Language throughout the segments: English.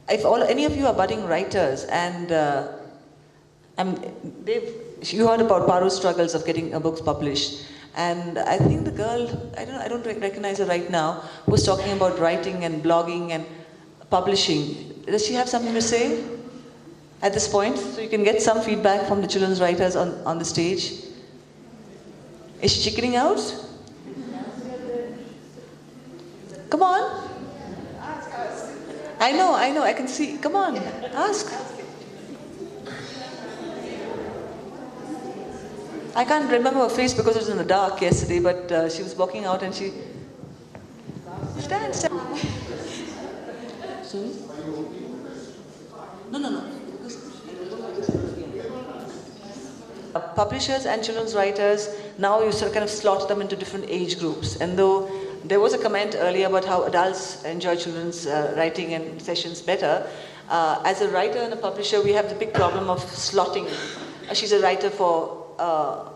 If any of you are budding writers and you heard about Paru's struggles of getting books published, and I think the girl, I don't recognize her right now, was talking about writing and blogging and publishing. Does she have something to say at this point? So you can get some feedback from the children's writers on the stage. Is she chickening out? Come on. I know, I can see. Come on, ask. I can't remember her face because it was in the dark yesterday, but she was walking out and she... Stand. Sorry? No. Publishers and children's writers, now you sort of kind of slot them into different age groups. And though there was a comment earlier about how adults enjoy children's writing and sessions better, as a writer and a publisher, we have the big problem of slotting. She's a writer for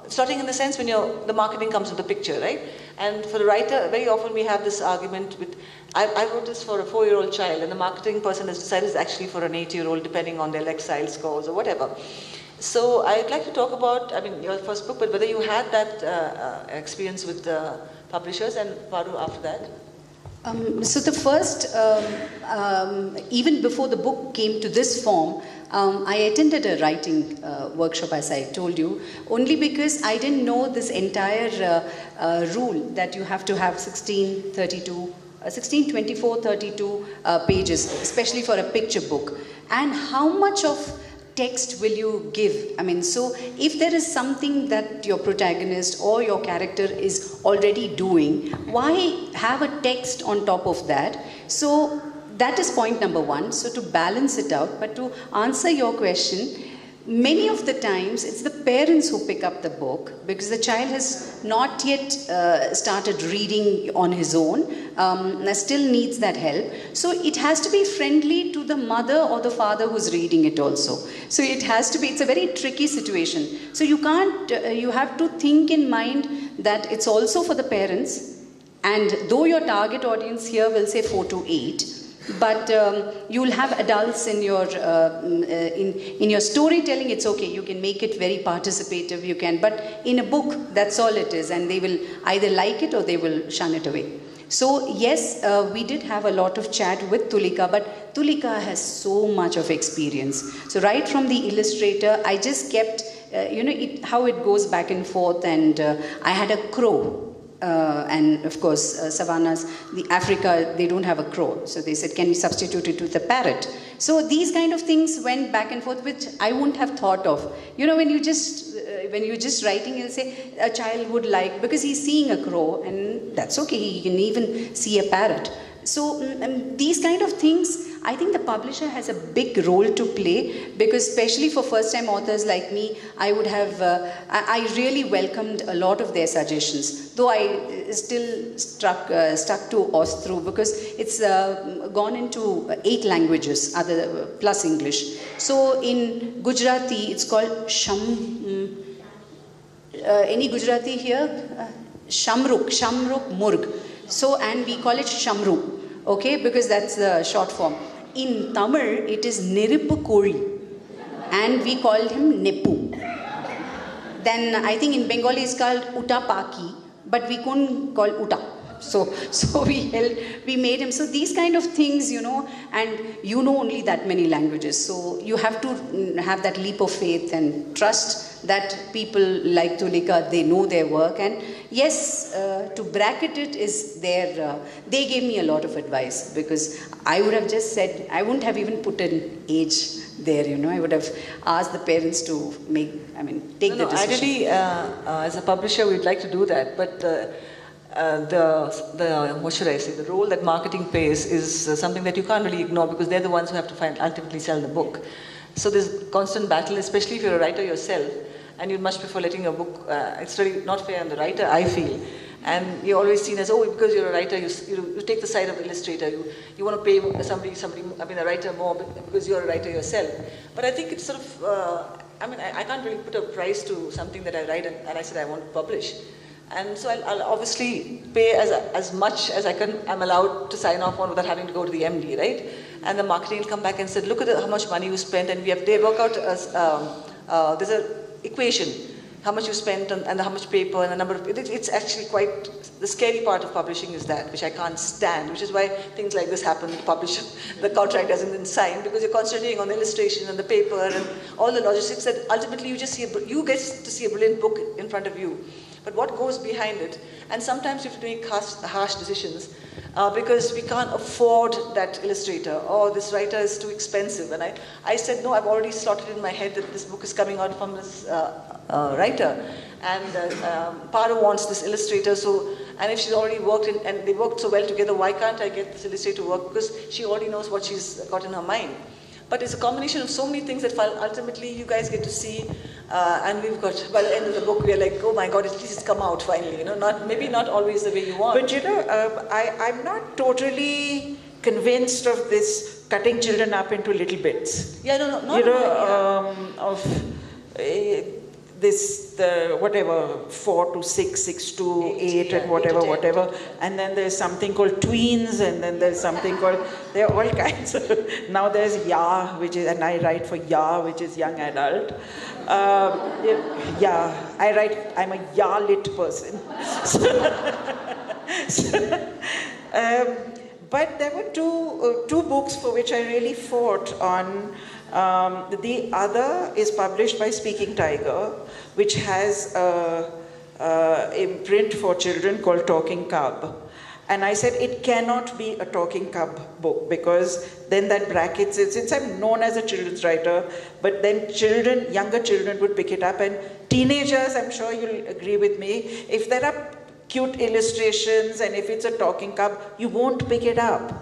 slotting in the sense when the marketing comes with the picture, right? And for the writer, very often we have this argument with, I wrote this for a 4-year-old child, and the marketing person has decided it's actually for an 8-year-old, depending on their Lexile scores or whatever. So I'd like to talk about, your first book, but whether you had that experience with publishers, and Paru after that. So the first, even before the book came to this form, I attended a writing workshop, as I told you, only because I didn't know this entire rule that you have to have 16, 24, 32 pages, especially for a picture book. And how much of text will you give? So if there is something that your protagonist or your character is already doing, why have a text on top of that? So that is point number one. So to balance it out, but to answer your question, many of the times it's the parents who pick up the book because the child has not yet started reading on his own, still needs that help. So it has to be friendly to the mother or the father who's reading it also. So it has to be, it's a very tricky situation. So you can't, you have to think in mind that it's also for the parents, and though your target audience here will say 4 to 8, but you'll have adults in your in your storytelling. It's okay, you can make it very participative, you can, but in a book, that's all it is, and they will either like it or they will shun it away. So yes, we did have a lot of chat with Tulika, but Tulika has so much of experience. So right from the illustrator, I just kept, how it goes back and forth, and I had a crow. And of course, savannas, Africa, they don't have a crow. So they said, can we substitute it with a parrot? So these kind of things went back and forth, which I wouldn't have thought of. When you're just writing, you'll say a child would like, because he's seeing a crow, and that's okay, he can even see a parrot. So these kind of things, I think the publisher has a big role to play, because especially for first-time authors like me, I would have, I really welcomed a lot of their suggestions, though I still stuck to Ostru, because it's gone into 8 languages, plus English. So in Gujarati, it's called any Gujarati here? Shamruk Murg. So, and we call it Shamru. Okay, because that's the short form. In Tamil, it is Nirippu Kori, and we called him Neppu. Then I think in Bengali it's called Utapaki, but we couldn't call Uta. So we made him. So these kind of things, and only that many languages. So you have to have that leap of faith and trust that people like Tulika, they know their work. And yes, to bracket it is their, they gave me a lot of advice, because I would have just said, I wouldn't have even put an age there, I would have asked the parents to take the decision. Ideally, as a publisher, we'd like to do that, but what should I say, the role that marketing plays is something that you can't really ignore, because they're the ones who have to ultimately sell the book. So there's constant battle, especially if you're a writer yourself, and you'd much prefer letting your book, it's really not fair on the writer, I feel. And you're always seen as, because you're a writer, you take the side of the illustrator, you want to pay a writer more because you're a writer yourself. But I think it's sort of, I can't really put a price to something that I write and I said I want to publish. And so I'll obviously pay as much as I'm allowed to sign off on without having to go to the MD, right? and the marketing will come back and say, look at how much money you spent, and they work out there's an equation, how much you spent and how much paper and the number of, it's actually quite, the scary part of publishing is that, which I can't stand, which is why things like this happen, the contract doesn't been signed, because you're concentrating on the illustration and the paper and all the logistics that ultimately you get to see a brilliant book in front of you. But what goes behind it? And sometimes you have to make harsh decisions because we can't afford that illustrator, or this writer is too expensive. And I said, no, I've already slotted in my head that this book is coming out from this writer. And Paro wants this illustrator, and if she's already worked and they worked so well together, why can't I get this illustrator to work? Because she already knows what she's got in her mind. But it's a combination of so many things that ultimately you guys get to see, and we've got, by the end of the book, we're like, oh my God, at least it's come out finally, maybe not always the way you want. But I'm not totally convinced of this cutting children up into little bits. Yeah, no, not whatever, 4 to 6, 6 to 8 and whatever. And then there's something called tweens, and then there's something called, there are all kinds of, now there's Ya, and I write for Ya, which is young adult. I'm a Ya-lit person. But there were two books for which I really fought on. The other is published by Speaking Tiger, which has a imprint for children called Talking Cub. And I said it cannot be a Talking Cub book, because then that brackets it. Since I'm known as a children's writer, but then younger children would pick it up, and teenagers, I'm sure you'll agree with me, if there are cute illustrations and if it's a Talking Cub, you won't pick it up.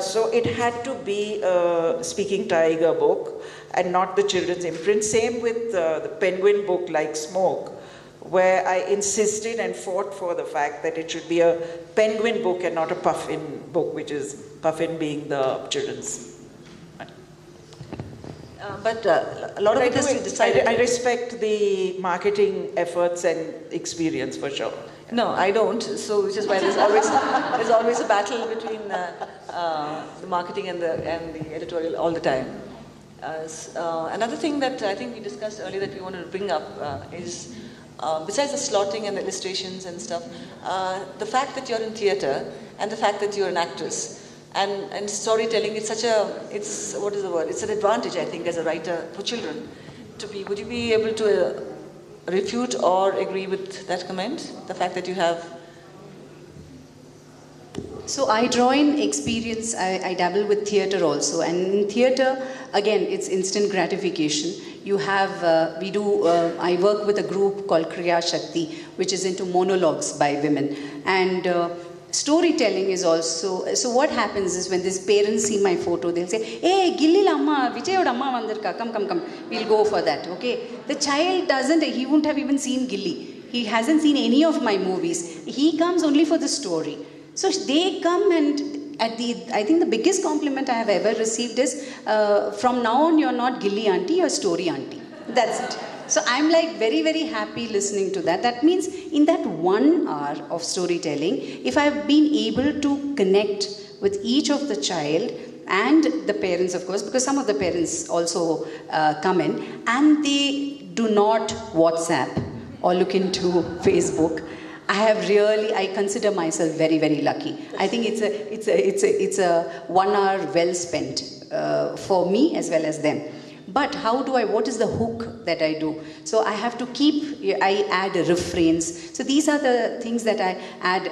So it had to be a Speaking Tiger book and not the children's imprint. Same with the Penguin book, Like Smoke, where I insisted and fought for the fact that it should be a Penguin book and not a Puffin book, which is Puffin being the children's. But a lot of it is decided. I respect the marketing efforts and experience for sure. No, I don't. So which is why there's always a battle between the marketing and the editorial all the time. Another thing that I think we discussed earlier that we wanted to bring up is besides the slotting and the illustrations and stuff, the fact that you're in theatre and the fact that you're an actress. And storytelling, it's what is the word? It's an advantage, I think, as a writer for children to be. Would you be able to refute or agree with that comment? The fact that you have. So I draw in experience. I dabble with theatre also, and in theatre, again, it's instant gratification. You have, I work with a group called Kriya Shakti, which is into monologues by women, and storytelling is also, so what happens is when these parents see my photo, they'll say, hey, Gillil Amma, Vijayod Amma vandirka, come, we'll go for that, okay? The child he won't have even seen Gilli. He hasn't seen any of my movies. He comes only for the story. So they come, and I think the biggest compliment I have ever received is, from now on you're not Gilli auntie, you're story auntie. That's it. So I'm like very, very happy listening to that. That means in that 1 hour of storytelling, if I've been able to connect with each of the child and the parents, of course, because some of the parents also come in, and they do not WhatsApp or look into Facebook, I consider myself very, very lucky. I think it's a 1 hour well spent for me as well as them. But what is the hook that I do? So I have to I add refrains. So these are the things that I add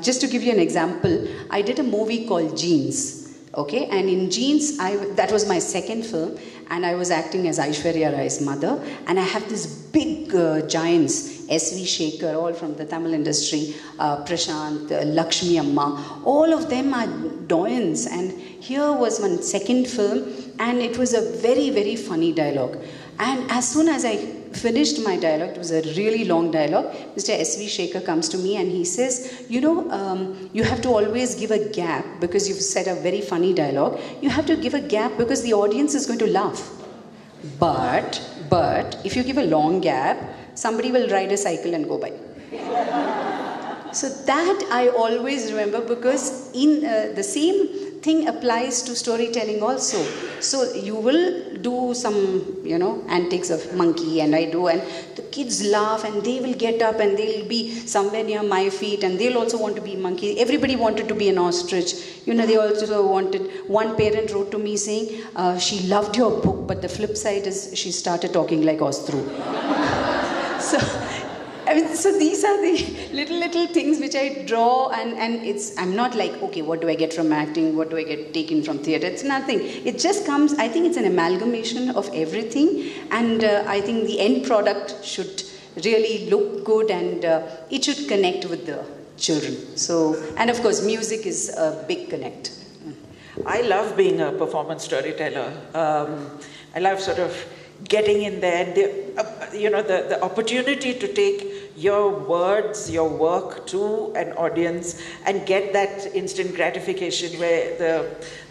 just to give you an example, I did a movie called Jeans, okay? And in Jeans, that was my second film, and I was acting as Aishwarya Rai's mother, and I have these big giants, S.V. Shekhar, all from the Tamil industry, Prashant, Lakshmi Amma, all of them are doyens, and here was my second film, and it was a very, very funny dialogue. And as soon as I finished my dialogue, it was a really long dialogue, Mr. S.V. Shekhar comes to me and he says, you have to always give a gap because you've said a very funny dialogue. You have to give a gap because the audience is going to laugh. But if you give a long gap, somebody will ride a cycle and go by. So that I always remember, because in the same thing applies to storytelling also. So you will do some, antics of monkey, and I do, and the kids laugh, and they will get up, and they'll be somewhere near my feet, and they'll also want to be monkey. Everybody wanted to be an ostrich. They also wanted. One parent wrote to me saying, she loved your book, but the flip side is she started talking like ostru. So these are the little things which I draw, and I'm not like, okay, what do I get from acting? What do I get taken from theatre? It's nothing. It just comes, I think it's an amalgamation of everything, and I think the end product should really look good, and it should connect with the children. So, and of course, music is a big connect. I love being a performance storyteller. I love sort of getting in there, the opportunity to take your words, your work to an audience and get that instant gratification where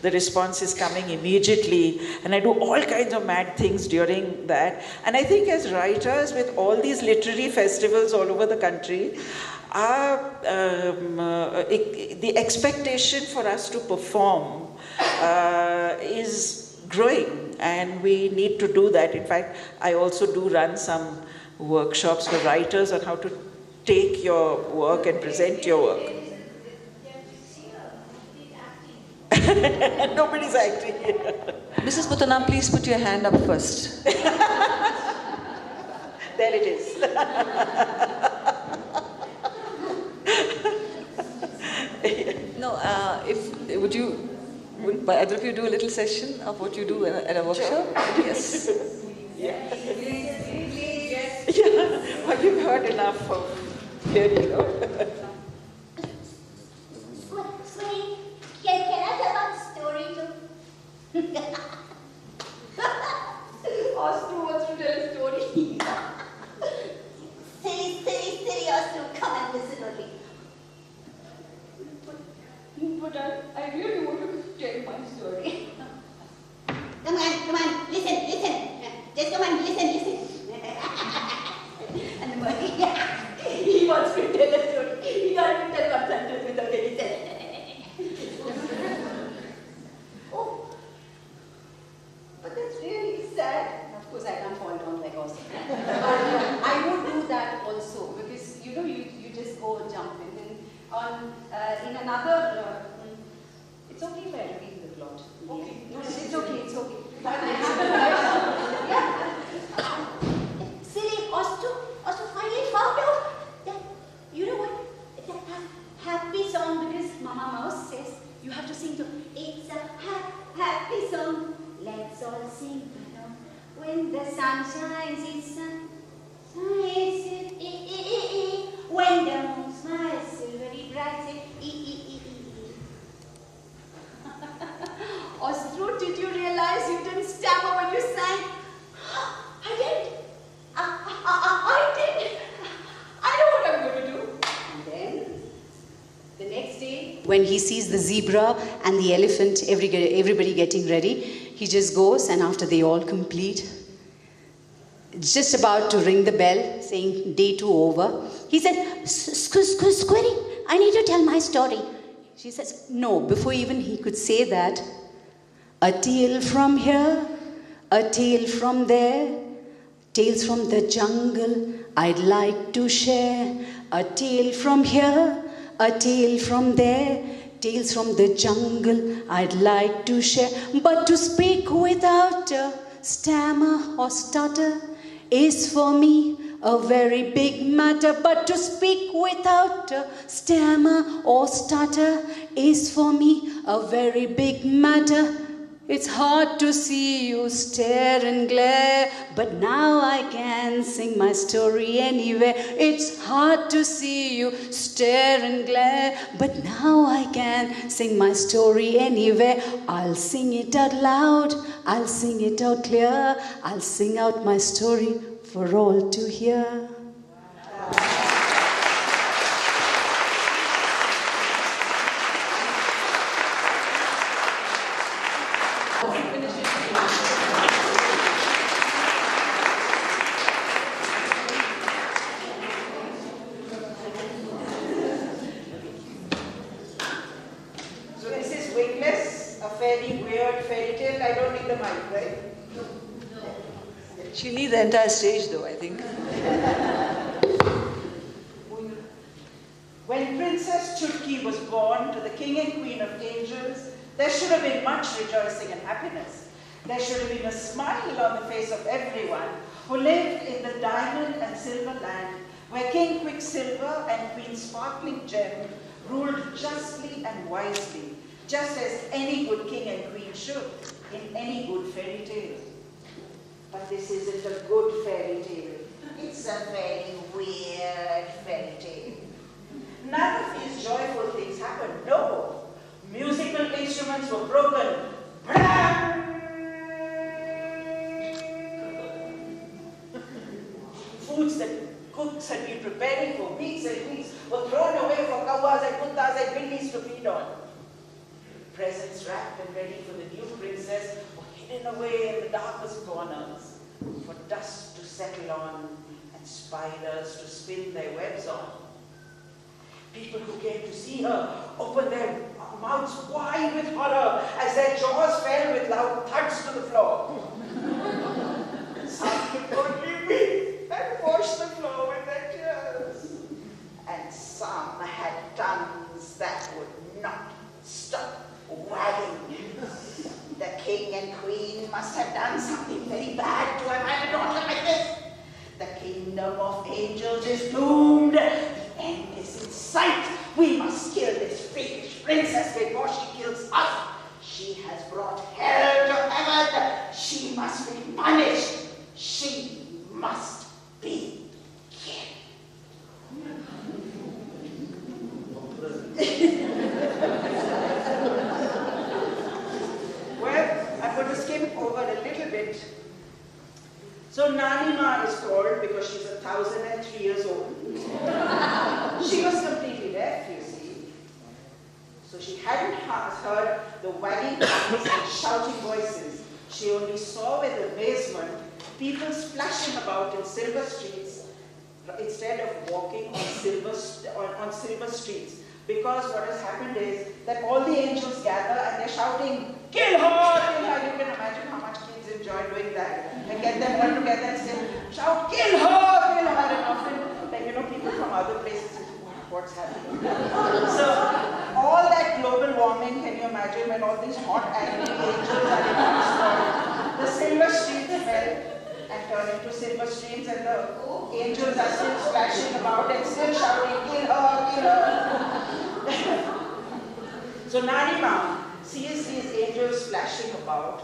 the response is coming immediately. And I do all kinds of mad things during that. And I think as writers, with all these literary festivals all over the country, the expectation for us to perform is growing. And we need to do that. In fact, I also do run some workshops for writers on how to take your work and present your work. Nobody's acting here. Mrs. Muthanna, please put your hand up first. There it is. No, would either of you do a little session of what you do at a workshop? Sure. Yes. Yeah. Well, you've heard enough of here, Sweetie, can I tell a story too? Ostru wants to tell a story. silly Ostru, come and listen only. But I really want to tell my story. Come on, listen. Just come on, listen. And the monkey, he wants to tell a story. He can't tell one sentence without any sentence. Oh, but that's really sad. Of course, I can't fall down like Oscar. I would do that also, because you just go jump in. In another, it's okay if I repeat the plot. Okay. No, it's okay. Silly Ostru finally found out that, you know what, that happy song, because Mama Mouse says you have to sing to, it's a happy song, let's all sing, when the sun shines, it's sun, when the moon smiles, silvery bright, say, Ostru, did you realize you didn't stammer when you sang? I did. I did. I know what I'm going to do. And then, the next day, when he sees the zebra and the elephant, everybody getting ready, he just goes, and after they all complete, just about to ring the bell, saying day 2 over, he said, Squirty, I need to tell my story. She says, no, before even he could say that, a tale from here, a tale from there, tales from the jungle I'd like to share. A tale from here, a tale from there, tales from the jungle I'd like to share. But to speak without a stammer or stutter is for me a very big matter. But to speak without a stammer or stutter is for me a very big matter. It's hard to see you stare and glare, but now I can sing my story anywhere. It's hard to see you stare and glare, but now I can sing my story anywhere. I'll sing it out loud, I'll sing it out clear, I'll sing out my story for all to hear. So this is Wingless. fairy tale, I don't need the mic, right? She'll need the entire stage though, I think. When Princess Chutki was born to the King and Queen of Angels, there should have been much rejoicing and happiness. There should have been a smile on the face of everyone who lived in the diamond and silver land, where King Quicksilver and Queen Sparkling Gem ruled justly and wisely, just as any good king and queen should in any good fairy tale. But this isn't a good fairy tale. It's a very weird fairy tale. None of these joyful things happened. No. Musical instruments were broken. Foods that cooks had been preparing for weeks and weeks were thrown away for kawas and kuttas and billies to feed on. Presents wrapped and ready for the new princess were hidden away in the darkest corners for dust to settle on and spiders to spin their webs on. People who came to see her opened their mouths wide with horror as their jaws fell with loud thuds to the floor. Some could only weep and wash the floor with their tears. And some had tongues that would not stop wagging. The king and queen must have done something very bad to have had a daughter like this. The kingdom of angels is doomed. The end is in sight. We must kill this freakish princess before she kills us. She has brought hell to heaven. She must be punished. She must be killed. Well, I'm going to skim over a little bit. So Nanima is called because she's 1,003 years old. She was completely deaf, you see. So she hadn't heard the wagging tongues and shouting voices. She only saw with amazement people splashing about in silver streets instead of walking on silver streets. Because what has happened is that all the angels gather and they're shouting, "Kill her! Kill her!" You can imagine how much kids enjoy doing that. And get them all together and say, shout, "Kill her! Kill her!" And often, like, people from other places say, what's happening? So, all that global warming, can you imagine, when all these hot angry angels are in one spot? The silver streets melt and turn into silver streets, and the angels are still splashing about and still shouting, "Kill her! Kill her!" So Nanima sees these angels splashing about,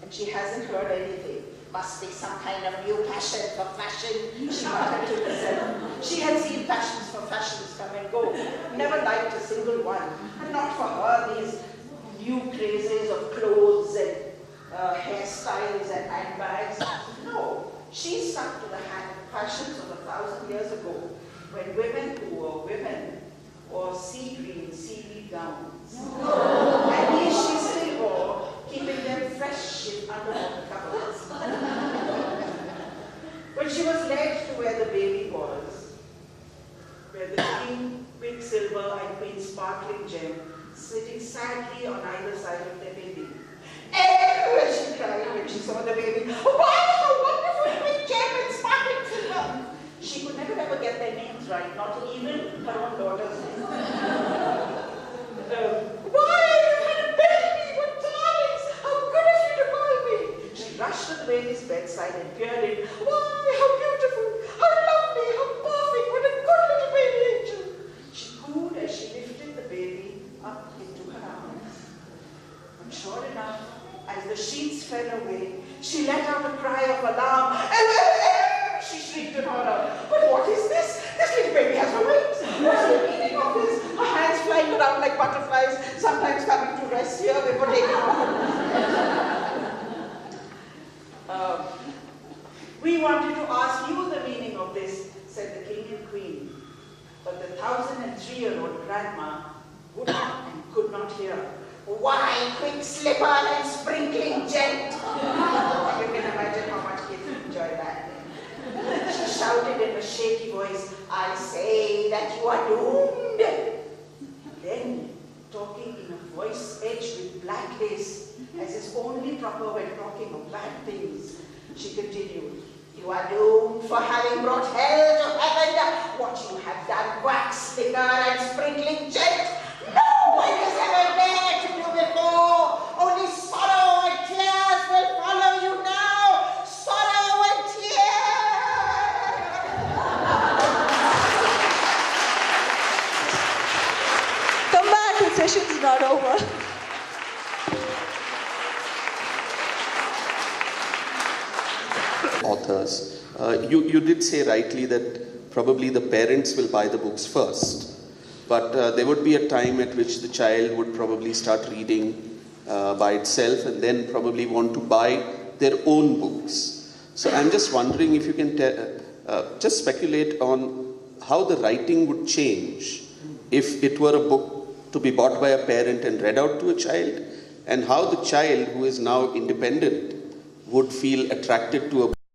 and she hasn't heard anything. Must be some kind of new passion for fashion, she muttered to herself. She had seen passions for fashions come and go, never liked a single one. And not for her these new crazes of clothes and hairstyles and handbags. No, she stuck to the fashions of 1,000 years ago, when women who were women wore sea green, seaweed gowns. And these she still wore, keeping them fresh in underwater cupboards. When she was led to where the baby was, where the King Quicksilver and Queen Sparkling Gem sitting sadly on either side of their baby. "Eh!" she cried when she saw the baby. "Wow, how wonderful Queen Gem and Sparkling Silver!" She could never ever get their names right, not even her own daughter's name. "Why, you've had a baby! What darlings! How good of you to call me!" She rushed to the baby's bedside and peered in. "Why, how beautiful! How lovely! How perfect! What a good little baby angel!" She cooed as she lifted the baby up into her arms. And sure enough, as the sheets fell away, she let out a cry of alarm. She shrieked in horror. "But what is this? This little baby has no wings. What's the meaning of this?" Her hands flying around like butterflies, sometimes coming to rest here before taking off. "We wanted to ask you the meaning of this," said the king and queen. But the 1,003-year-old grandma would not and could not hear. "Why, quick slipper and sprinkling gent?" You can imagine how much kids enjoy that. She shouted in a shaky voice, "I say that you are doomed." Then, talking in a voice edged with black lace, as only proper when talking of bad things. She continued, "You are doomed for having brought hell to heaven. What you have done, wax liquor and sprinkling jet, no one has ever dared to do before. Only sorrow and tears will follow you now. Sorrow and tears." Come back, the session's not over. Authors. You did say rightly that probably the parents will buy the books first, but there would be a time at which the child would probably start reading by itself and then probably want to buy their own books. So I'm just wondering if you can just speculate on how the writing would change if it were a book to be bought by a parent and read out to a child, and how the child who is now independent would feel attracted to a book